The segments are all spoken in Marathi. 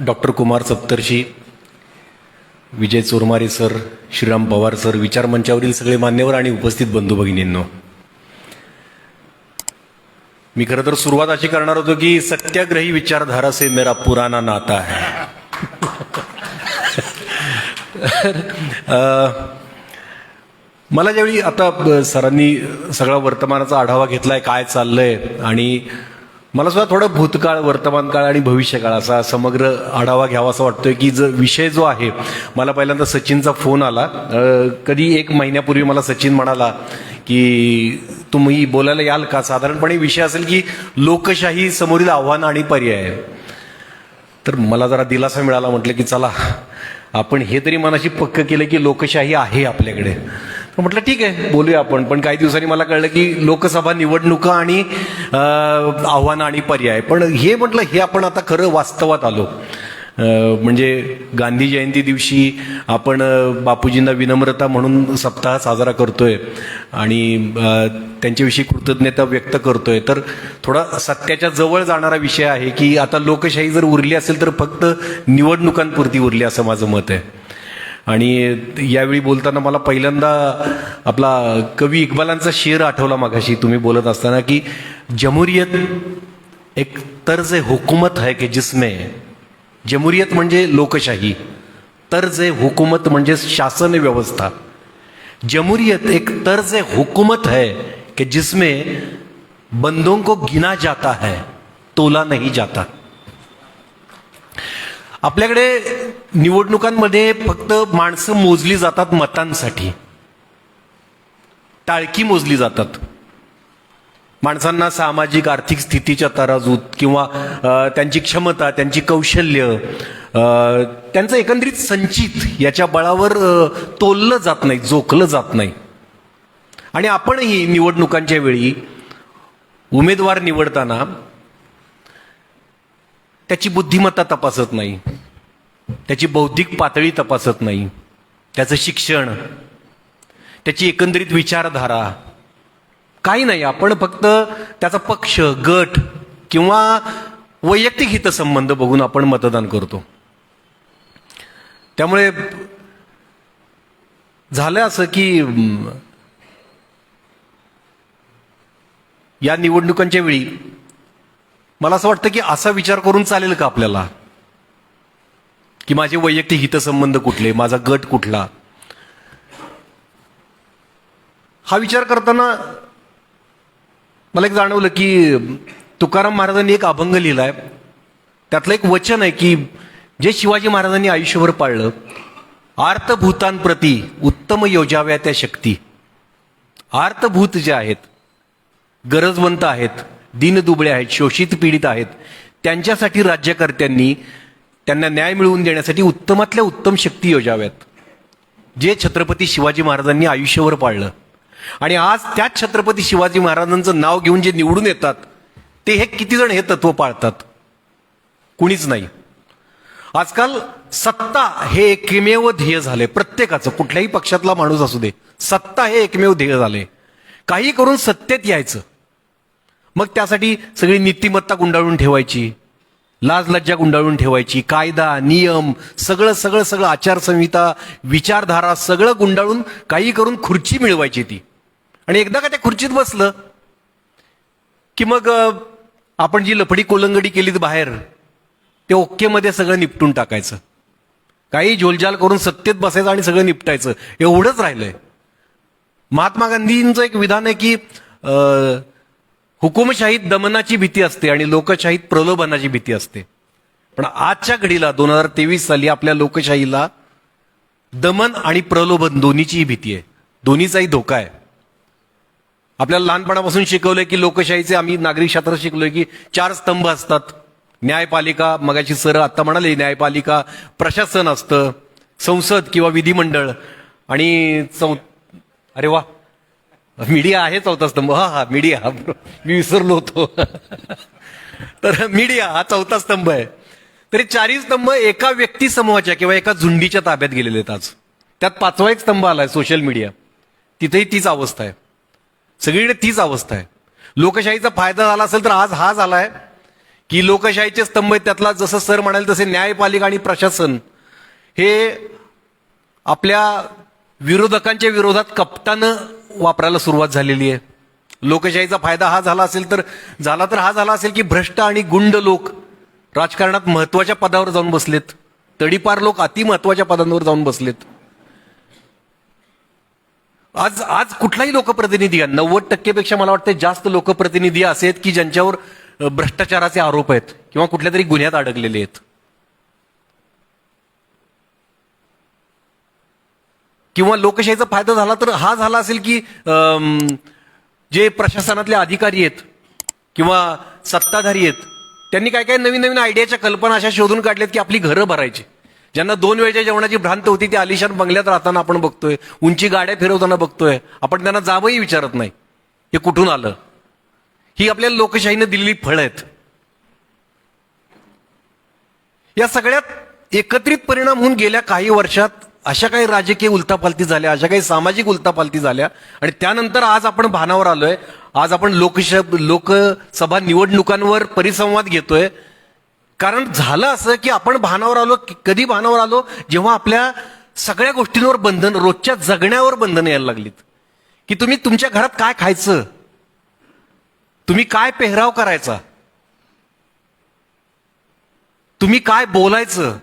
डॉक्टर कुमार सप्तर्षी, विजय चोरमारे सर, श्रीराम पवार सर, विचार मंचावरील सगळे मान्यवर आणि उपस्थित बंधू भगिनींनो, मी खरं तर सुरुवात अशी करणार होतो की सत्याग्रही विचारधारा से मेरा पुराना नाता है. मला ज्यावेळी आता सरांनी सगळा वर्तमानाचा आढावा घेतलाय, काय चाललंय, आणि मला सुद्धा थोडं भूतकाळ, वर्तमान काळ आणि भविष्यकाळ असा समग्र आढावा घ्यावा असं वाटतोय की विषय जो आहे, मला पहिल्यांदा सचिनचा फोन आला. कधी 1 महिन्यापूर्वी मला सचिन म्हणाला की तुम्ही बोलायला याल का. साधारणपणे विषय असेल की लोकशाही समोरील आव्हान आणि पर्याय. तर मला जरा दिलासा मिळाला. म्हटलं की चला आपण हे तरी मनाशी पक्क केलं की लोकशाही आहे आपल्याकडे. म्हटलं ठीक आहे बोलूया आपण. पण काही दिवसांनी मला कळलं की लोकसभा निवडणुका आणि आव्हानं आणि पर्याय. पण हे म्हटलं हे आपण आता खरं वास्तवात आलो. म्हणजे गांधी जयंती दिवशी आपण बापूजींना विनम्रता म्हणून सप्ताह साजरा करतोय आणि त्यांच्याविषयी कृतज्ञता व्यक्त करतोय. तर थोडा सत्याच्या जवळ जाणारा विषय आहे की आता लोकशाही जर उरली असेल तर फक्त निवडणुकांपुरती उरली असं माझं मत आहे. आणि यावेळी बोलताना मला पहिल्यांदा आपला कवी इक्बालांचा शेर आठवला मागाशी तुम्ही बोलत असताना की जमहुरियत एक तर्ज हुकूमत है कि जिसमें, जमहुरियत म्हणजे लोकशाही, तर्ज हुकूमत म्हणजे शासन व्यवस्था. जमहुरियत एक तर्ज हुकूमत है कि जिसमें बंदों को गिना जाता है, तोला नहीं जाता. आपल्याकडे निवडणुकांमध्ये फक्त माणसं मोजली जातात मतांसाठी, टाळकी मोजली जातात. माणसांना सामाजिक आर्थिक स्थितीच्या तराजूत किंवा त्यांची क्षमता, त्यांची कौशल्य, त्यांचं एकंदरीत संचित याच्या बळावर तोललं जात नाही, जोखलं जात नाही. आणि आपणही निवडणुकांच्या वेळी उमेदवार निवडताना त्याची बुद्धिमत्ता तपासत नाही, त्याची बौद्धिक पातळी तपासत नाही, त्याचं शिक्षण, त्याची एकंदरीत विचारधारा काही नाही. आपण फक्त त्याचा पक्ष, गट किंवा वैयक्तिक हितसंबंध बघून आपण मतदान करतो. त्यामुळे झालं असं की या निवडणुकांच्या वेळी मला असं वाटतं की असा विचार करून चालेल का आपल्याला की माझे वैयक्तिक हितसंबंध कुठले, माझा गट कुठला. हा विचार करताना मला एक जाणवलं की तुकाराम महाराजांनी एक अभंग लिहिलाय. त्यातलं एक वचन आहे की जे शिवाजी महाराजांनी आयुष्यभर पाळलं, आर्तभूतांप्रती उत्तम योजाव्या त्या शक्ती. आर्तभूत जे आहेत, गरजवंत आहेत, दीनदुबळे आहेत, शोषित पीडित आहेत, त्यांच्यासाठी राज्यकर्त्यांनी त्यांना न्याय मिळवून देण्यासाठी उत्तमातल्या उत्तम शक्ती योजाव्यात, जे छत्रपती शिवाजी महाराजांनी आयुष्यभर पाळलं. आणि आज त्याच छत्रपती शिवाजी महाराजांचं नाव घेऊन जे निवडून येतात ते हे किती जण हे तत्व पाळतात? कुणीच नाही. आजकाल सत्ता हे एकमेव ध्येय झाले प्रत्येकाचं, कुठल्याही पक्षातला माणूस असू दे, सत्ता हे एकमेव ध्येय झाले. काही करून सत्तेत यायचं, मग त्यासाठी सगळी नीतिमत्ता गुंडाळून ठेवायची, लाज लज्जा गुंडाळून ठेवायची, कायदा नियम सगळं सगळं सगळं आचारसंहिता, विचारधारा सगळं गुंडाळून काही करून खुर्ची मिळवायची ती. आणि एकदा का त्या खुर्चीत बसलं की मग आपण जी लफडी कोलंगडी केली बाहेर, ते ओक्केमध्ये सगळं निपटून टाकायचं, काही झोलझाल करून सत्तेत बसायचं आणि सगळं निपटायचं, एवढंच राहिलंय. महात्मा गांधींचं एक विधान आहे की हुकुमशाहीत दमनाची भीती असते आणि लोकशाहीत प्रलोभनाची भीती असते. पण आजच्या घडीला 2023 साली आपल्या लोकशाहीला दमन आणि प्रलोभन दोन्हीचीही भीती आहे, दोन्हीचाही धोका आहे. आपल्याला लहानपणापासून शिकवलंय की लोकशाहीचे, आम्ही नागरिक शास्त्र शिकलोय की 4 स्तंभ असतात. न्यायपालिका, मगाशी सर आता म्हणाले, न्यायपालिका, प्रशासन असतं, संसद किंवा विधिमंडळ, आणि अरे वा, मीडिया आहे 4था स्तंभ. हा मीडिया, मी विसरलो होतो. तर मीडिया हा 4था स्तंभ आहे. तरी 4ही स्तंभ एका व्यक्ती समूहाच्या किंवा एका झुंडीच्या ताब्यात गेलेले आहेत. आज त्यात 5वा एक स्तंभ आलाय, सोशल मीडिया. तिथेही तीच अवस्था आहे, सगळीकडे तीच अवस्था आहे. लोकशाहीचा फायदा झाला असेल तर आज हा झालाय की लोकशाहीचे स्तंभ आहेत, त्यातला जसं सर म्हणाले तसे न्यायपालिका आणि प्रशासन हे आपल्या विरोधकांच्या विरोधात कपटानं वापरायला सुरुवात झालेली आहे. लोकशाहीचा फायदा हा झाला असेल की भ्रष्ट आणि गुंड लोक राजकारणात महत्वाच्या पदावर जाऊन बसलेत, तडीपार लोक अति महत्वाच्या पदांवर जाऊन बसलेत. आज कुठलाही लोकप्रतिनिधी आहे, 90% पेक्षा मला वाटतं जास्त लोकप्रतिनिधी असे आहेत की ज्यांच्यावर भ्रष्टाचाराचे आरोप आहेत किंवा कुठल्या तरी गुन्ह्यात अडकलेले आहेत. किंवा लोकशाहीचा फायदा झाला तर हा झाला असेल की जे प्रशासनातले अधिकारी आहेत किंवा सत्ताधारी आहेत त्यांनी काय काय नवीन नवीन आयडियाच्या कल्पना अशा शोधून काढल्यात की आपली घरं भरायची. ज्यांना 2 वेळच्या जेवणाची भ्रांत होती ती आलिशान बंगल्यात राहताना आपण बघतोय, उंची गाड्या फिरवताना बघतोय, आपण त्यांना जाबही विचारत नाही हे कुठून आलं. ही आपल्याला लोकशाहीनं दिलेली फळं आहेत. या सगळ्यात एकत्रित परिणाम होऊन गेल्या काही वर्षात अशा काही राजकीय उलथापालथी झाल्या, अशा काही सामाजिक उलथापालथी झाल्या आणि त्यानंतर आज आपण भानावर आलोय. आज आपण लोकसभा निवडणुकांवर परिसंवाद घेतोय. कारण झालं असं की आपण भानावर आलो, कधी भानावर आलो जेव्हा आपल्या सगळ्या गोष्टींवर बंधन, रोजच्या जगण्यावर बंधन यायला लागलीत. की तुम्ही तुमच्या घरात काय खायचं, तुम्ही काय पेहराव करायचा, तुम्ही काय बोलायचं,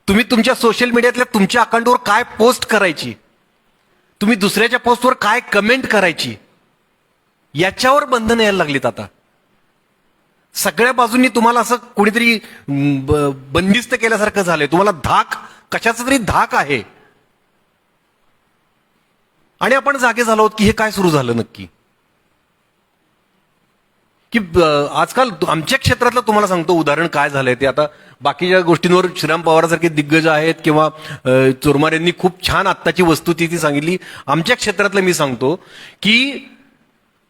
तुम्ही तुमच्या सोशल मीडियातल्या तुमच्या अकाउंटवर काय पोस्ट करायची, तुम्ही दुसऱ्याच्या पोस्टवर काय कमेंट करायची, याच्यावर बंधन यायला लागलीत. आता सगळ्या बाजूंनी तुम्हाला असं कोणीतरी बंदिस्त केल्यासारखं झालंय. तुम्हाला धाक, कशाचा तरी धाक आहे. आणि आपण जागे झालो आहोत की हे काय सुरू झालं नक्की. की आजकाल आमच्या क्षेत्रातलं तुम्हाला सांगतो उदाहरण काय झालंय ते. आता बाकीच्या गोष्टींवर श्रीराम पवारांसारखे दिग्गज आहेत किंवा चोरमार यांनी खूप छान आत्ताची वस्तुस्थिती सांगितली. आमच्या क्षेत्रातलं मी सांगतो की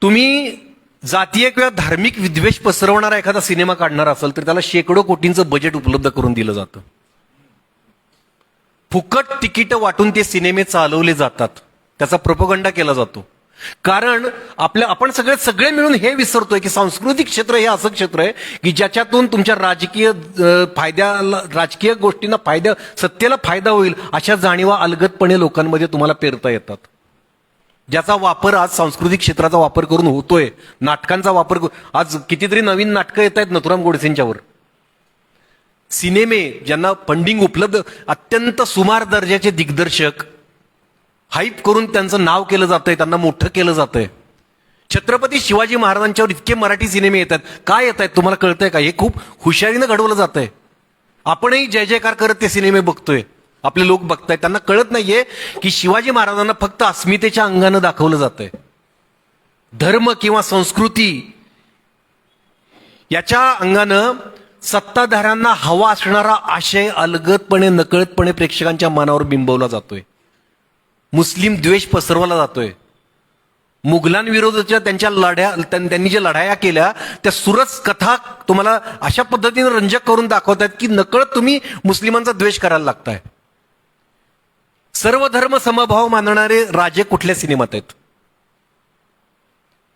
तुम्ही जातीय किंवा धार्मिक विद्वेष पसरवणारा एखादा सिनेमा काढणार असेल तर त्याला शेकडो कोटींचं बजेट उपलब्ध करून दिलं जातं. फुकट तिकीट वाटून ते सिनेमे चालवले जातात, त्याचा प्रोपगंडा केला जातो. कारण आपण सगळे मिळून हे विसरतोय की सांस्कृतिक क्षेत्र हे असं क्षेत्र आहे की ज्याच्यातून तुमच्या राजकीय गोष्टींना सत्तेला फायदा होईल अशा जाणीवा अलगदपणे लोकांमध्ये तुम्हाला पेरता येतात. ज्याचा वापर आज सांस्कृतिक क्षेत्राचा वापर करून होतोय, नाटकांचा वापर आज कितीतरी नवीन नाटकं येत आहेत नथुराम गोडसेंच्यावर. सिनेमे ज्यांना फंडिंग उपलब्ध, अत्यंत सुमार दर्जाचे दिग्दर्शक हाईप करून त्यांचं नाव केलं जातंय, त्यांना मोठं केलं जातंय. छत्रपती शिवाजी महाराजांच्यावर इतके मराठी सिनेमे येतात. काय येत आहेत तुम्हाला कळतंय का? हे खूप हुशारीनं घडवलं जातंय. आपणही जय जयकार करत ते सिनेमे बघतोय, आपले लोक बघतायत. त्यांना कळत नाहीये की शिवाजी महाराजांना फक्त अस्मितेच्या अंगानं दाखवलं जातंय. धर्म किंवा संस्कृती याच्या अंगानं सत्ताधाऱ्यांना हवा असणारा आशय अलगदपणे नकळतपणे प्रेक्षकांच्या मनावर बिंबवला जातोय. मुस्लिम द्वेष पसरवला जातोय. मुघलांविरोधाच्या त्यांनी ज्या लढाया केल्या त्या सुरस कथा तुम्हाला अशा पद्धतीने रंजक करून दाखवतात की नकळत तुम्ही मुस्लिमांचा द्वेष करायला लागताय. सर्व धर्म समभाव मानणारे राजे कुठल्या सिनेमात आहेत?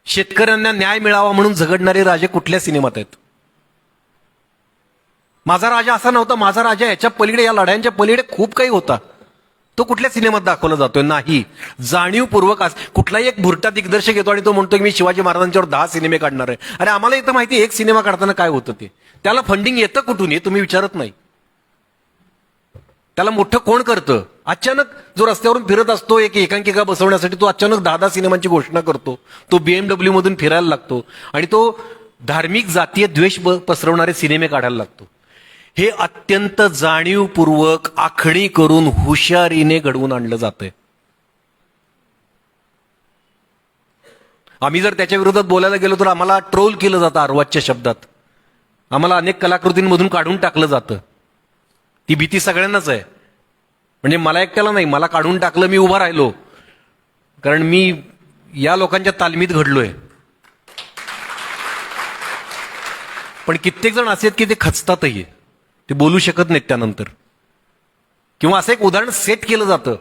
शेतकऱ्यांना न्याय मिळावा म्हणून झगडणारे राजे कुठल्या सिनेमात आहेत? माझा राजा असा नव्हता, माझा राजा याच्या पलीकडे, या लढायांच्या पलीकडे खूप काही होता. तो कुठल्या सिनेमात दाखवला जातोय? नाही. जाणीवपूर्वक कुठलाही एक भुरटा दिग्दर्शक येतो आणि तो म्हणतो की मी शिवाजी महाराजांच्यावर 10 सिनेमे काढणार आहे. अरे आम्हाला इथं माहिती, एक सिनेमा काढताना काय होतं ते, त्याला फंडिंग येतं कुठून हे तुम्ही विचारत नाही. त्याला मोठं कोण करतं? अचानक जो रस्त्यावरून फिरत असतो एक एकांकिका बसवण्यासाठी, तो अचानक 10 सिनेमांची घोषणा करतो. तो BMW मधून फिरायला लागतो आणि तो धार्मिक जातीय द्वेष पसरवणारे सिनेमे काढायला लागतो. हे अत्यंत जाणीवपूर्वक आखणी करून हुशारीने घडवून आणलं जातंय. आम्ही जर त्याच्या विरोधात बोलायला गेलो तर आम्हाला ट्रोल केलं जातं अर्वाच्य शब्दात. आम्हाला अनेक कलाकृतींमधून काढून टाकलं जातं. ती भीती सगळ्यांनाच आहे. म्हणजे मला एकट्याला नाही, मला काढून टाकलं, मी उभा राहिलो, कारण मी या लोकांच्या तालमीत घडलोय. पण कित्येक जण असे आहेत की ते खचतातही, ते बोलू शकत नाहीत त्यानंतर. किंवा असं एक उदाहरण सेट केलं जातं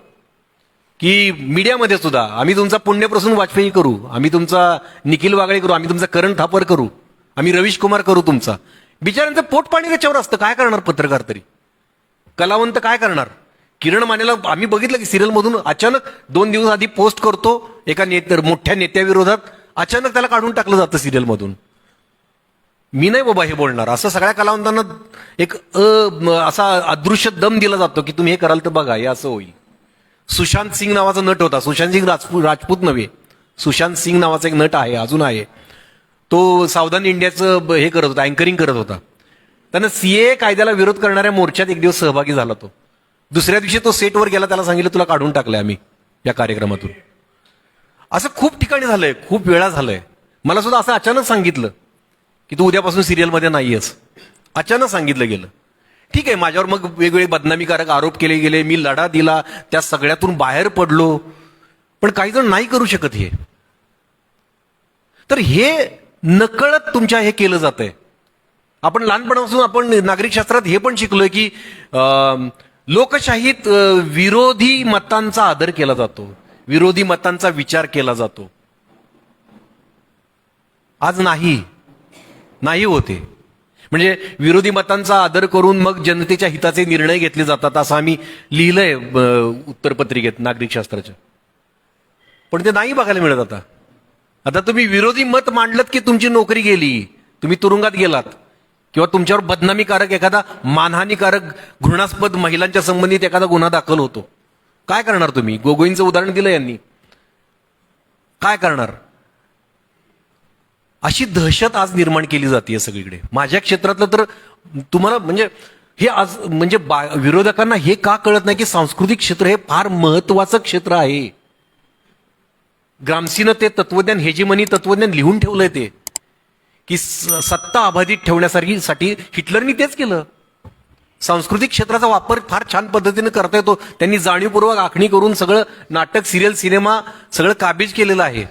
की मीडियामध्ये सुद्धा आम्ही तुमचा पुण्यप्रसून वाजपेयी करू, आम्ही तुमचा निखिल वागळे करू, आम्ही तुमचा करण थापर करू, आम्ही रवीश कुमार करू तुमचा. बिचाऱ्यांचं पोट पाणी त्याच्यावर असतं. काय करणार पत्रकार तरी, कलावंत काय करणार? किरण मानेला आम्ही बघितलं की सिरियलमधून अचानक 2 दिवस आधी पोस्ट करतो एका मोठ्या नेत्याविरोधात, अचानक त्याला काढून टाकलं जातं सिरियलमधून. मी नाही बाबा हे बोलणार, असं सगळ्या कलावंतांना एक असा अदृश्य दम दिला जातो की तुम्ही हे कराल तर बघा हे असं होईल. सुशांत सिंग नावाचा नट होता, सुशांत सिंग राजपूत नव्हे, सुशांत सिंग नावाचा एक नट आहे, अजून आहे. तो सावधान इंडियाचं हे करत होता, अँकरिंग करत होता. त्यानं सीए कायद्याला विरोध करणाऱ्या मोर्चात एक दिवस सहभागी झाला. तो दुसऱ्या दिवशी तो सेटवर गेला, त्याला सांगितलं तुला काढून टाकलंय आम्ही या कार्यक्रमातून. असं खूप ठिकाणी झालंय, खूप वेळा झालंय. मला सुद्धा असं अचानक सांगितलं की तू उद्यापासून सिरियलमध्ये नाहीयेस, अचानक सांगितलं गेलं. ठीक आहे, माझ्यावर मग वेगवेगळे बदनामीकारक आरोप केले गेले, मी लढा दिला, त्या सगळ्यातून बाहेर पडलो. पण काही जण नाही करू शकत हे. तर हे नकळत तुमच्या हे केलं जातंय. आपण लहानपणापासून आपण नागरिक शास्त्रात हे पण शिकलोय की लोकशाहीत विरोधी मतांचा आदर केला जातो, विरोधी मतांचा विचार केला जातो. आज नाही होते. म्हणजे विरोधी मतांचा आदर करून मग जनतेच्या हिताचे निर्णय घेतले जातात असं आम्ही लिहिलंय उत्तरपत्रिकेत नागरिक शास्त्राच्या. पण ते नाही बघायला मिळत आता. आता तुम्ही विरोधी मत मांडलत की तुमची नोकरी गेली, तुम्ही तुरुंगात गेलात, किंवा तुमच्यावर बदनामीकारक एखादा मानहानीकारक घृणास्पद महिलांच्या संबंधित एखादा गुन्हा दाखल होतो. काय करणार तुम्ही? गोगोईंचं उदाहरण दिलं यांनी. काय करणार? अशी दहशत आज निर्माण केली जाते सगळीकडे. माझ्या क्षेत्रातलं तर तुम्हाला म्हणजे हे आज म्हणजे विरोधकांना हे का कळत नाही की सांस्कृतिक क्षेत्र हे फार महत्वाचं क्षेत्र आहे. ग्रामसीनं ते तत्वज्ञान, हेजेमनी तत्वज्ञान लिहून ठेवलंय ते की सत्ता अबाधित ठेवण्यासाठी हिटलरनी तेच केलं. सांस्कृतिक क्षेत्राचा वापर फार छान पद्धतीने करता येतो. त्यांनी जाणीवपूर्वक आखणी करून सगळं नाटक, सिरियल, सिनेमा सगळं काबीज केलेलं आहे.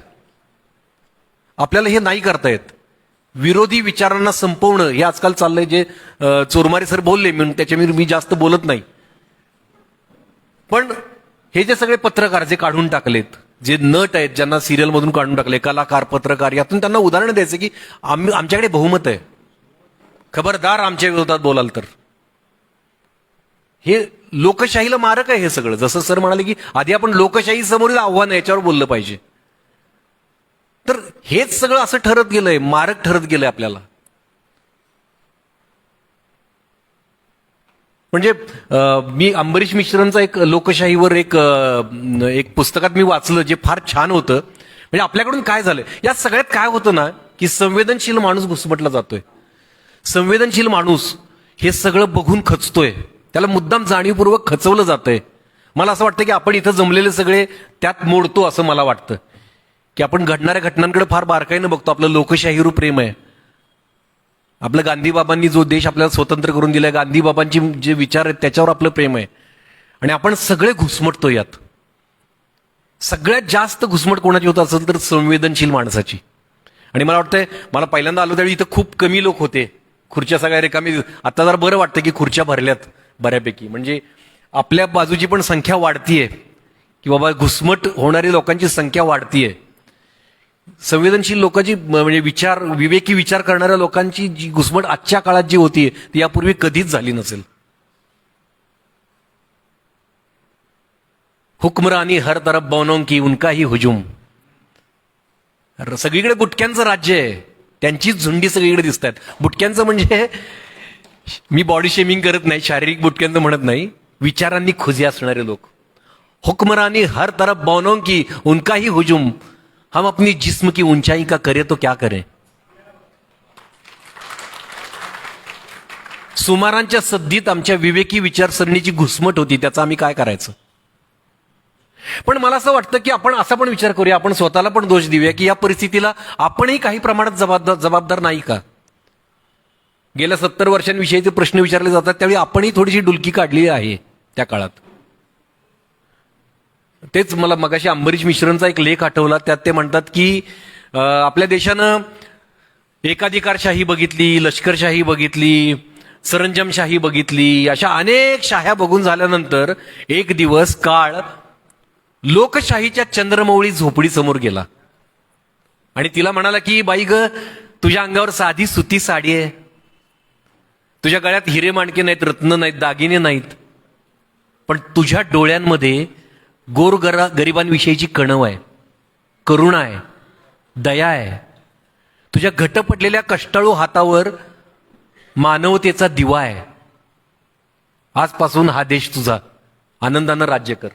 आपल्याला हे नाही करता येत. विरोधी विचारांना संपवणं हे आजकाल चाललंय. जे चोरमारे सर बोलले म्हणून त्याच्यामुळे मी जास्त बोलत नाही. पण हे जे सगळे पत्रकार जे काढून टाकलेत, जे नट आहेत ज्यांना सिरियल मधून काढून टाकले, कलाकार, पत्रकार, यातून त्यांना उदाहरण द्यायचं की आमच्याकडे बहुमत आहे, खबरदार आमच्या विरोधात बोलाल तर. हे लोकशाहीला मारक आहे हे सगळं. जसं सर म्हणाले की आधी आपण लोकशाही समोरील आव्हान याच्यावर बोललं पाहिजे. तर हेच सगळं असं ठरत गेलंय, मारक ठरत गेलंय आपल्याला. म्हणजे मी अंबरीश मिश्रांचा एक लोकशाहीवर एक पुस्तकात मी वाचलं जे फार छान होतं. म्हणजे आपल्याकडून काय झालंय या सगळ्यात काय होतं ना की संवेदनशील माणूस घुसमटला जातोय. संवेदनशील माणूस हे सगळं बघून खचतोय, त्याला मुद्दाम जाणीवपूर्वक खचवलं जातंय. मला असं वाटतं की आपण इथं जमलेले सगळे त्यात मोडतो असं मला वाटतं की आपण घडणाऱ्या घटनांकडे फार बारकाईनं बघतो. आपलं लोकशाहीवर प्रेम आहे. आपलं गांधीबाबांनी जो देश आपल्याला स्वतंत्र करून दिलाय, गांधीबाबांची जे विचार आहेत त्याच्यावर आपलं प्रेम आहे. आणि आपण सगळे घुसमटतो यात. सगळ्यात जास्त घुसमट कोणाची होत असेल तर संवेदनशील माणसाची. आणि मला वाटतंय, मला पहिल्यांदा आलो त्यावेळी इथं खूप कमी लोक होते, खुर्च्या सगळ्या रिकामी. आता जरा बरं वाटतं की खुर्च्या भरल्यात बऱ्यापैकी. म्हणजे आपल्या बाजूची पण संख्या वाढतीये की बाबा घुसमट होणारी लोकांची संख्या वाढतीये. संवेदनशील लोकांची म्हणजे विवेकी विचार करणाऱ्या लोकांची जी घुसमट आजच्या काळात जी होतीये ती यापूर्वी कधीच झाली नसेल. हुक्मरानी हर तरफ बौनों की उनका ही हुजूम. सगळीकडे बुटक्यांचं राज्य आहे, त्यांचीच झुंडी सगळीकडे दिसत आहेत. बुटक्यांचं म्हणजे मी बॉडी शेमिंग करत नाही, शारीरिक बुटक्यांचं म्हणत नाही, विचारांनी खुजे असणारे लोक. हुक्मरानी हर तरफ बौनों की उनका ही हुजूम, हम अपनी जिस्म की ऊंचाई का करे तो क्या करें. सुमारांच्या सद्दीत आमच्या विवेकी विचारसरणीची घुसमट होती, त्याचं आम्ही काय करायचं. पण मला असं वाटतं की आपण असा पण विचार करूया, आपण स्वतःला पण दोष देऊया की या परिस्थितीला आपणही काही प्रमाणात जबाबदार नाही का. गेल्या 70 वर्षांविषयीचे प्रश्न विचारले जातात त्यावेळी आपणही थोडीशी डुलकी काढली आहे त्या काळात. तेच मला मगाशी अंबरीश मिश्रांचा एक लेख आठवला. त्यात ते म्हणतात की आपल्या देशानं एकाधिकारशाही बघितली, लष्करशाही बघितली, सरंजामशाही बघितली, अशा अनेक शाह्या बघून झाल्यानंतर एक दिवस काळ लोकशाहीच्या चंद्रमौळी झोपडी समोर गेला आणि तिला म्हणाला की बाई ग, तुझ्या अंगावर साधी सुती साडी आहे, तुझ्या गळ्यात हिरे माणके नाहीत, रत्न नाहीत, दागिने नाहीत, पण तुझ्या डोळ्यांमध्ये गरिबांविषयीची कणव आहे, करुणा आहे, दया आहे. तुझ्या घट पडलेल्या कष्टाळू हातावर मानवतेचा दिवा आहे. आजपासून हा देश तुझा, आनंदानं राज्य कर.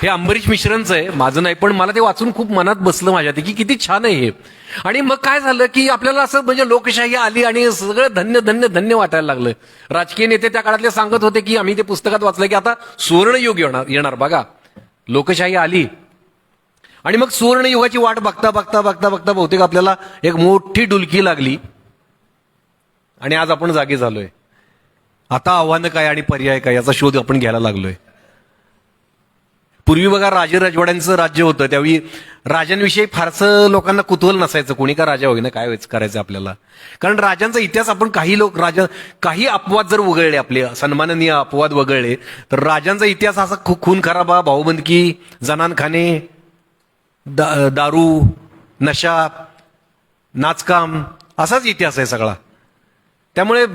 हे अंबरीश मिश्रांचं आहे, माझं नाही, पण मला ते वाचून खूप मनात बसलं माझ्या की किती छान आहे हे. आणि मग काय झालं की आपल्याला असं म्हणजे लोकशाही आली आणि सगळं धन्य धन्य धन्य वाटायला लागलं. राजकीय नेते त्या काळातले सांगत होते की आम्ही ते पुस्तकात वाचलं की आता सुवर्णयुग येणार बघा. लोकशाही आली आणि मग सुवर्णयुगाची वाट बघता बघता बघता बघता बहुतेक आपल्याला एक मोठी डुलकी लागली आणि आज आपण जागे झालोय. आता आव्हानं काय आणि पर्याय काय याचा शोध आपण घ्यायला लागलोय. पूर्वी बघा राजे राजवाड्यांचं राज्य होतं, त्यावेळी राजांविषयी फारसं लोकांना कुतूहल नसायचं, कोणी का राजा होईना, काय करायचं आपल्याला. कारण राजांचा इतिहास आपण काही अपवाद जर वगळले, आपले सन्माननीय अपवाद वगळले, तर राजांचा इतिहास असा खून खराबा, भाऊबंदकी, जनानखाने, दारू, नशा, नाचकाम असाच इतिहास आहे सगळा. त्यामुळे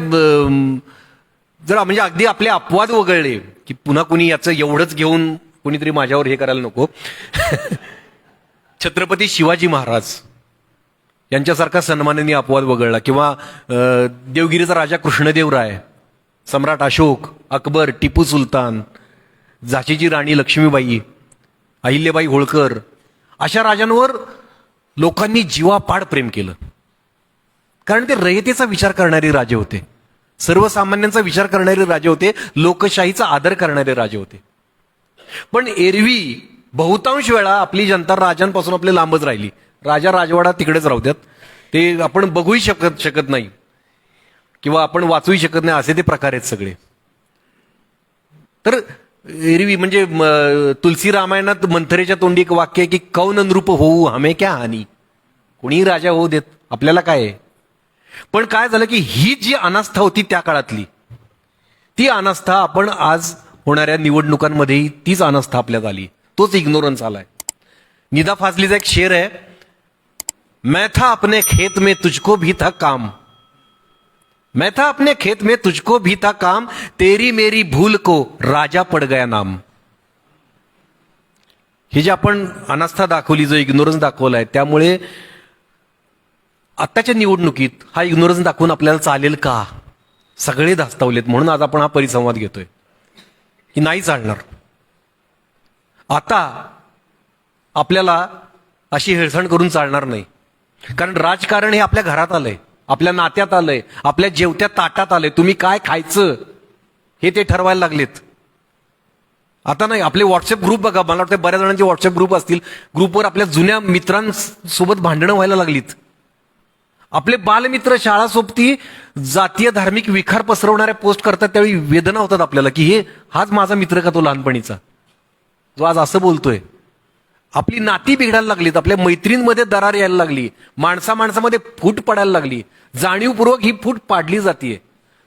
जर म्हणजे अगदी आपले अपवाद वगळले की पुन्हा कुणी याचं एवढंच घेऊन कुणीतरी माझ्यावर हे करायला नको. छत्रपती शिवाजी महाराज यांच्यासारखा सन्माननीय अपवाद वगळला, किंवा देवगिरीचा राजा कृष्णदेवराय, सम्राट अशोक, अकबर, टिपू सुलतान, झाशीची राणी लक्ष्मीबाई, अहिल्याबाई होळकर, अशा राजांवर लोकांनी जीवापाड प्रेम केलं. कारण ते रयतेचा विचार करणारे राजे होते, सर्वसामान्यांचा विचार करणारे राजे होते, लोकशाहीचा आदर करणारे राजे होते. पण एरवी बहुतांश वेळा आपली जनता राजांपासून आपली लांबच राहिली. राजा राजवाडा तिकडेच राहू द्यात, ते आपण बघूही शकत नाही किंवा आपण वाचूही शकत नाही, असे ते प्रकार आहेत सगळे. तर एरवी म्हणजे तुलसी रामायणात मंथरेच्या तोंडी एक वाक्य आहे की कौन नृप होऊ हमे क्या हानी, कुणीही राजा होऊ देत, आपल्याला काय आहे. पण काय झालं की ही जी अनास्था होती त्या काळातली, ती अनास्था आपण आज होणाऱ्या निवडणुकांमध्येही तीच अनास्था आपल्यात आली, तोच इग्नोरन्स आलाय. निदा फाजलीचा एक शेर आहे, मैं था अपने खेत में तुझको भी था काम, मैं था अपने खेत में तुझको भी था काम, तेरी मेरी भूल को राजा पड़ गया नाम. हे जे आपण अनास्था दाखवली, जो इग्नोरन्स दाखवलाय, त्यामुळे आत्ताच्या निवडणुकीत हा इग्नोरन्स दाखवून आपल्याला चालेल का, सगळे धास्तावलेत. म्हणून आज आपण हा परिसंवाद घेतोय की नाही चालणार. आता आपल्याला अशी हेळसांड करून चालणार नाही, कारण राजकारण हे आपल्या घरात आलंय, आपल्या नात्यात आलंय, आपल्या जेवत्या ताटात आलंय. तुम्ही काय खायचं हे ते ठरवायला लागलेत. आता नाही, आपले व्हॉट्सअप ग्रुप बघा, मला वाटतं बऱ्याच जणांचे व्हॉट्सअप ग्रुप असतील, ग्रुपवर आपल्या जुन्या मित्रांसोबत भांडणं व्हायला लागलीत. आपले बालमित्र शाळा सोबती जातीय धार्मिक विखार पसरवणाऱ्या पोस्ट करतात, त्यावेळी वेदना होतात आपल्याला की हाच माझा मित्र का तो लहानपणीचा, जो आज असं बोलतोय. आपली नाती बिघडायला लागलीत, आपल्या मैत्रींमध्ये दरार यायला लागली, माणसामध्ये फूट पडायला लागली. जाणीवपूर्वक ही फूट पाडली जाते,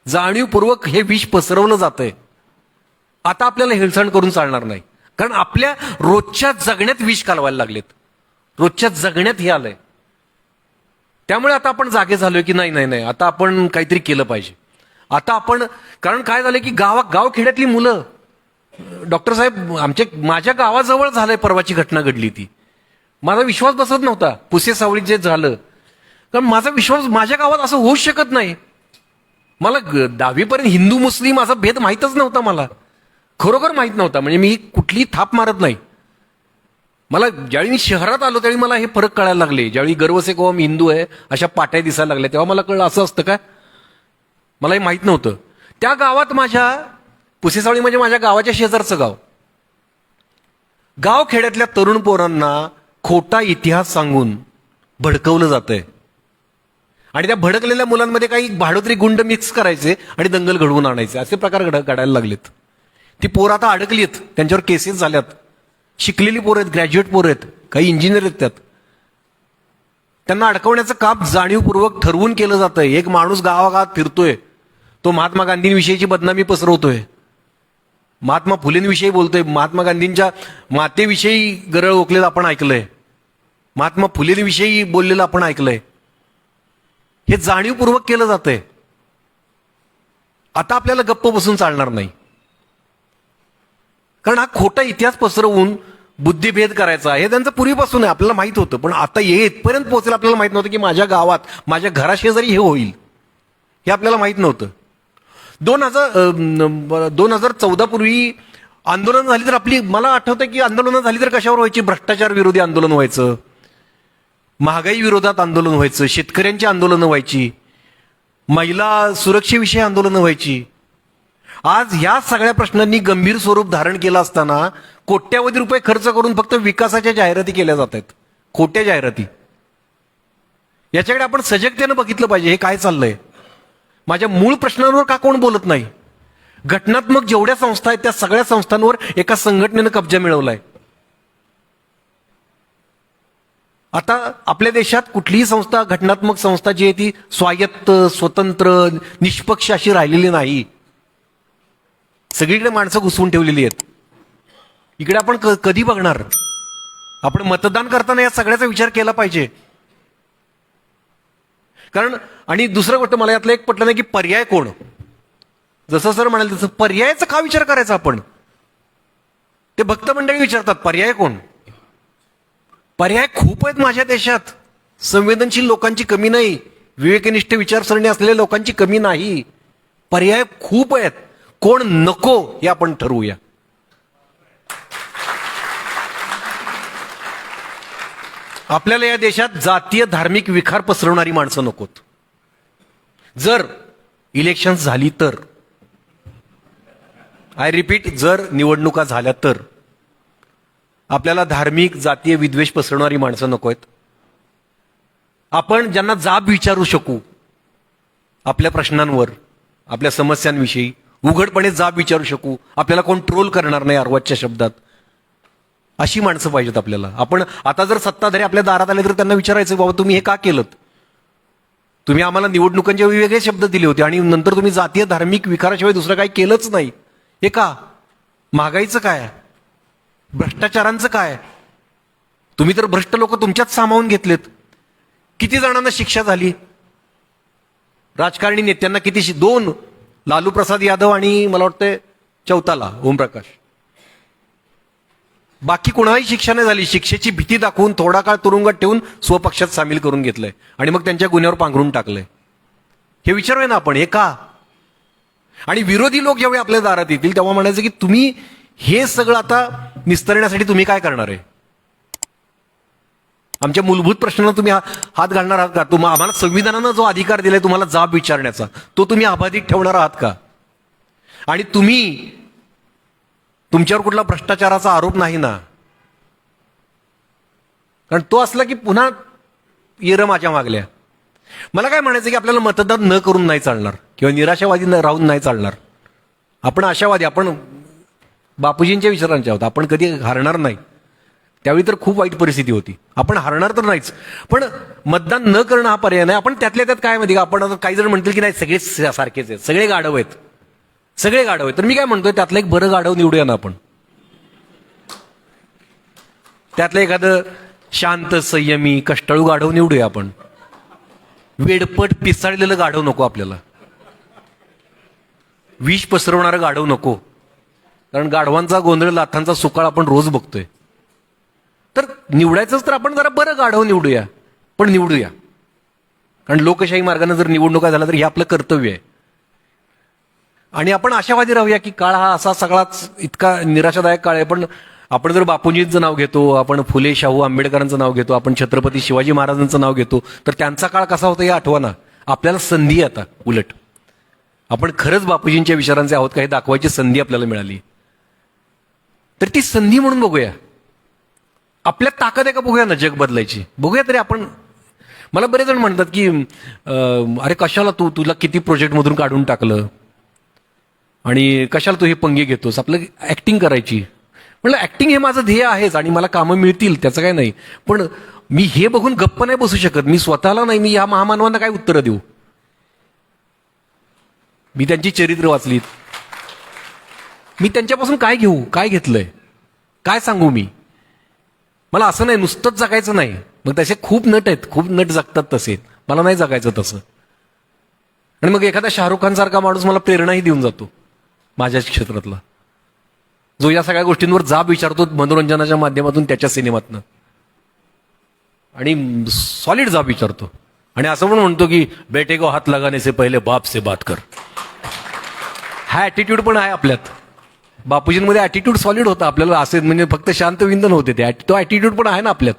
जाणीवपूर्वक हे विष पसरवलं जातंय. आता आपल्याला हेळसांड करून चालणार नाही, कारण आपल्या रोजच्या जगण्यात विष कालवायला लागलेत, रोजच्या जगण्यात हे आलंय. त्यामुळे आता आपण जागे झालोय की नाही, आता आपण काहीतरी केलं पाहिजे. आता आपण, कारण काय झालं की गाव खेड्यातली मुलं, डॉक्टर साहेब माझ्या गावाजवळ झालंय, परवाची घटना घडली ती, माझा विश्वास बसत नव्हता. पुसे सावळीत जे झालं, कारण माझा विश्वास, माझ्या गावात असं होऊच शकत नाही. मला 10वी पर्यंत हिंदू मुस्लिम असा भेद माहीतच नव्हता, मला खरोखर माहीत नव्हता. म्हणजे मी कुठलीही थाप मारत नाही. मला ज्यावेळी मी शहरात आलो त्यावेळी मला हे फरक कळायला लागले. ज्यावेळी गर्वसे कोवा मी हिंदू आहे अशा पाट्या दिसायला लागल्या, तेव्हा मला कळलं असं असतं काय, मला हे माहीत नव्हतं. त्या गावात, माझ्या पुसेसावळी म्हणजे माझ्या गावाच्या शेजारचं गाव खेड्यातल्या तरुण पोरांना खोटा इतिहास सांगून भडकवलं जातंय. आणि त्या भडकलेल्या मुलांमध्ये काही भाडोत्री गुंड मिक्स करायचे आणि दंगल घडवून आणायचे, असे प्रकार घडायला लागलेत. ती पोरं आता अडकलीत, त्यांच्यावर केसेस झाल्यात. शिकलेली पोरं आहेत, ग्रॅज्युएट पोरं आहेत, काही इंजिनियर आहेत त्यात. त्यांना अडकवण्याचं काम जाणीवपूर्वक ठरवून केलं जातंय. एक माणूस गावागावात फिरतोय, तो महात्मा गांधींविषयीची बदनामी पसरवतोय, महात्मा फुलेंविषयी बोलतोय, महात्मा गांधींच्या मातेविषयी गरळ ओकलेलं आपण ऐकलंय, महात्मा फुलेंविषयी बोललेलं आपण ऐकलंय. हे जाणीवपूर्वक केलं जातंय. आता आपल्याला गप्प बसून चालणार नाही, कारण हा खोटा इतिहास पसरवून बुद्धिभेद करायचा हे त्यांचं पूर्वीपासून आहे, आपल्याला माहित होतं. पण आता इथपर्यंत पोहोचेल आपल्याला माहित नव्हतं की माझ्या गावात, माझ्या घराशेजारी हे होईल, हे आपल्याला माहित नव्हतं. 2014 पूर्वी आंदोलन झाली तर आपली, मला आठवतं की आंदोलनं झाली तर कशावर व्हायची? भ्रष्टाचार विरोधी आंदोलन व्हायचं, महागाई विरोधात आंदोलन व्हायचं, शेतकऱ्यांची आंदोलनं व्हायची, महिला सुरक्षेविषयी आंदोलनं व्हायची. आज ह्या सगळ्या प्रश्नांनी गंभीर स्वरूप धारण केलं असताना कोट्यावधी रुपये खर्च करून फक्त विकासाच्या जाहिराती केल्या जात आहेत, खोट्या जाहिराती. याच्याकडे आपण सजगतेनं बघितलं पाहिजे, हे काय चाललंय. माझ्या मूळ प्रश्नांवर का कोण बोलत नाही? घटनात्मक जेवढ्या संस्था आहेत त्या सगळ्या संस्थांवर एका संघटनेनं कब्जा मिळवलाय. आता आपल्या देशात कुठलीही संस्था, घटनात्मक संस्था जी आहे ती स्वायत्त, स्वतंत्र, निष्पक्ष अशी राहिलेली नाही. सगळीकडे माणसं घुसवून ठेवलेली आहेत. इकडे आपण कधी बघणार? आपण मतदान करताना या सगळ्याचा विचार केला पाहिजे. कारण आणि दुसरं गोष्ट मला यातलं एक पटलं नाही की पर्याय कोण. जसं सर म्हणाले तसं पर्यायाचा का विचार करायचा आपण? ते भक्त मंडळी विचारतात पर्याय कोण. पर्याय खूप आहेत माझ्या देशात. संवेदनशील लोकांची कमी नाही, विवेकनिष्ठ विचारसरणी असलेल्या लोकांची कमी नाही. पर्याय खूप आहेत. कोण नको हे आपण ठरवूया. आपल्याला या देशात जातीय धार्मिक विखार पसरवणारी माणसं नकोत. जर इलेक्शन झाली तर, आय रिपीट, जर निवडणुका झाल्या तर आपल्याला धार्मिक जातीय विद्वेष पसरवणारी माणसं नको आहेत. आपण ज्यांना जाब विचारू शकू आपल्या प्रश्नांवर, आपल्या समस्यांविषयी उघडपणे जाब विचारू शकू, आपल्याला कोण ट्रोल करणार नाही अर्वाच्या शब्दात, अशी माणसं पाहिजेत आपल्याला. आपण आता जर सत्ताधारी आपल्या दारात आले तर त्यांना विचारायचं, बाबा तुम्ही हे का केलं? तुम्ही आम्हाला निवडणुकांचे वेगवेगळे शब्द दिले होते आणि नंतर तुम्ही जातीय धार्मिक विकाराशिवाय दुसरं काही केलंच नाही. हे का? महागाईचं काय? भ्रष्टाचारांचं काय? तुम्ही तर भ्रष्ट लोक तुमच्यात सामावून घेतलेत. किती जणांना शिक्षा झाली? राजकारणी नेत्यांना किती? 2, लालू प्रसाद यादव आणि मला वाटतं चौथाला ओमप्रकाश. बाकी कोणाही शिक्षा नाही झाली. शिक्षेची भीती दाखवून थोडा काळ तुरुंगात ठेवून स्वपक्षात सामील करून घेतलंय आणि मग त्यांच्या गुन्ह्यावर पांघरून टाकलंय. हे विचारूया ना आपण, हे का? आणि विरोधी लोक जेव्हा आपल्या दारात येतील तेव्हा म्हणायचं की तुम्ही हे सगळं आता निस्तरण्यासाठी तुम्ही काय करणार आहे? आमच्या मूलभूत प्रश्नांना तुम्ही हात घालणार आहात का? आम्हाला संविधानानं जो अधिकार दिलाय तुम्हाला जाब विचारण्याचा, तो तुम्ही अबाधित ठेवणार आहात का? आणि तुम्ही, तुमच्यावर कुठला भ्रष्टाचाराचा आरोप नाही ना? कारण तो असला की पुन्हा येरं माझ्या मागल्या. मला काय म्हणायचं की आपल्याला मतदान न करून नाही चालणार किंवा निराशावादी राहून नाही चालणार. आपण आशावादी, आपण बापूजींच्या विचारांचे आहोत. आपण कधी हारणार नाही. त्यावेळी तर खूप वाईट परिस्थिती होती. आपण हारणार तर नाहीच, पण मतदान न करणं हा पर्याय नाही. आपण त्यातल्या त्यात काय माहिती का, आपण आता काही जण म्हणतील की नाही सगळे सारखेच आहेत, सगळे गाढव आहेत, सगळे गाढव आहेत. तर मी काय म्हणतोय, त्यातलं एक बरं गाढव निवडूया ना आपण. त्यातलं एखादं शांत, संयमी, कष्टाळू गाढव निवडूया आपण. वेडपट पिसाळलेलं गाढव नको आपल्याला. विष पसरवणारं गाढव नको. कारण गाढवांचा गोंधळ, लाथांचा सुकाळ आपण रोज बघतोय. तर निवडायचंच तर आपण जरा बरं गाढव निवडूया, पण निवडूया. कारण लोकशाही मार्गाने जर निवडणुका झाल्या तर हे आपलं कर्तव्य आहे. आणि आपण आशावादी राहूया की काळ हा असा सगळाच इतका निराशादायक काळ आहे. पण आपण जर बापूजींचं नाव घेतो, आपण फुले शाहू आंबेडकरांचं नाव घेतो, आपण छत्रपती शिवाजी महाराजांचं नाव घेतो, तर त्यांचा काळ कसा होता हे आठवा ना. आपल्याला संधी आता उलट आपण खरंच बापूजींच्या विचारांचे आहोत का हे दाखवायची संधी आपल्याला मिळाली. तर ती संधी म्हणून बघूया. आपल्यात ताकद आहे का बघूया ना जग बदलायची. बघूया तरी आपण. मला बरेच जण म्हणतात की अरे कशाला तुला किती प्रोजेक्टमधून काढून टाकलं आणि कशाला तू हे पंगे घेतोस, आपलं ऍक्टिंग करायची. म्हणलं ऍक्टिंग हे माझं ध्येय आहेच आणि मला कामं मिळतील त्याचं काय नाही, पण मी हे बघून गप्प नाही बसू शकत. मी स्वतःला नाही, मी या महामानवांना काय उत्तरं देऊ? मी त्यांची चरित्र वाचलीत, मी त्यांच्यापासून काय घेऊ, काय घेतलंय, काय सांगू मी? मला असं नाही नुसतंच जगायचं नाही. मग तसे खूप नट आहेत, खूप नट जगतात तसे. मला नाही जगायचं तसं. आणि मग एखादा शाहरुख खान सारखा माणूस मला प्रेरणाही देऊन जातो माझ्याच क्षेत्रातला, जो या सगळ्या गोष्टींवर जाब विचारतो मनोरंजनाच्या माध्यमातून त्याच्या सिनेमातनं, आणि सॉलिड जाब विचारतो. आणि असं पण म्हणतो की बेटे को हात लगाने से पहिले बाप से बात कर. हा ऍटिट्यूड पण आहे आपल्यात. बापूजींमध्ये ऍटिट्यूड सॉलिड होता आपल्याला, असे म्हणजे फक्त शांत विंदन होते ते, तो ऍटिट्यूड पण आहे ना आपल्यात.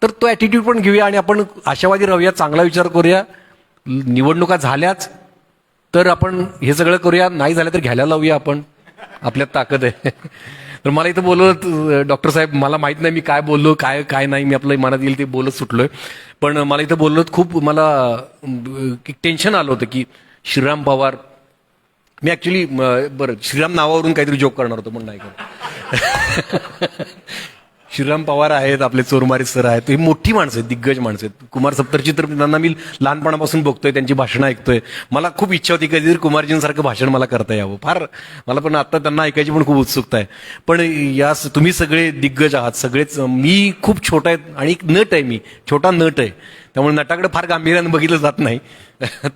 तर तो ऍटिट्यूड पण घेऊया आणि आपण आशावादी राहूया, चांगला विचार करूया. निवडणुका झाल्याच तर आपण हे सगळं करूया, नाही झालं तर घ्यायला लावूया. आपण आपल्यात ताकद आहे. तर मला इथं बोलत डॉक्टर साहेब, मला माहित नाही मी काय बोललो, काय काय नाही, मी आपलं मनात येईल ते बोलत सुटलोय. पण मला इथं बोलत खूप मला टेन्शन आलं होतं की श्रीराम पवार, मी ऍक्च्युली बरं श्रीराम नावावरून काहीतरी जोक करणार होतो पण नाही करणार. श्रीराम पवार आहेत, आपले चोरमारे सर आहेत, ही मोठी माणसं आहेत, दिग्गज माणसं आहेत. कुमार सप्तरची तर त्यांना मी लहानपणापासून बघतोय, त्यांची भाषणं ऐकतोय. मला खूप इच्छा होती कधीतरी कुमारजींसारखं भाषण मला करता यावं, फार मला पण आता त्यांना ऐकायची पण खूप उत्सुकता आहे. पण या तुम्ही सगळे दिग्गज आहात सगळेच, मी खूप छोटा आहे आणि एक नट आहे, मी छोटा नट आहे, त्यामुळे नटाकडे फार गांभीर्यानं बघितलं जात नाही.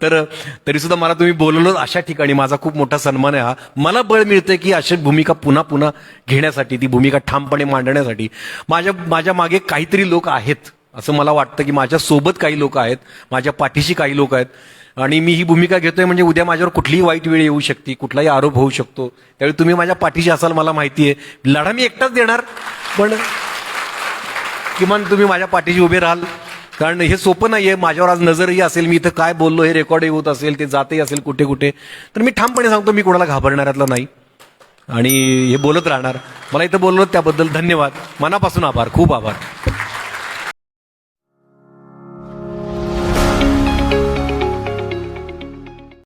तर तरी सुद्धा मला तुम्ही बोलवलं अशा ठिकाणी माझा खूप मोठा सन्मान आहे हा. मला बळ मिळतंय की अशी भूमिका पुन्हा पुन्हा घेण्यासाठी, ती भूमिका ठामपणे मांडण्यासाठी माझ्या मागे काहीतरी लोक आहेत असं मला वाटतं, की माझ्या सोबत काही लोक आहेत, माझ्या पाठीशी काही लोक आहेत. आणि मी ही भूमिका घेतोय म्हणजे उद्या माझ्यावर कुठलीही वाईट वेळ येऊ शकते, कुठलाही आरोप होऊ शकतो, त्यावेळी तुम्ही माझ्या पाठीशी असाल मला माहिती आहे. लढा मी एकटाच देणार, पण किमान तुम्ही माझ्या पाठीशी उभे राहाल. कारण हे सोपं नाहीये, माझ्यावर आज नजरही असेल, मी इथं काय बोललो हे रेकॉर्डही होत असेल, ते जातही असेल कुठे कुठे, तर मी ठामपणे सांगतो मी कोणाला घाबरणाऱ्यातला नाही आणि हे बोलत राहणार. मला इथं बोललो त्याबद्दल धन्यवाद, मनापासून आभार, खूप आभार.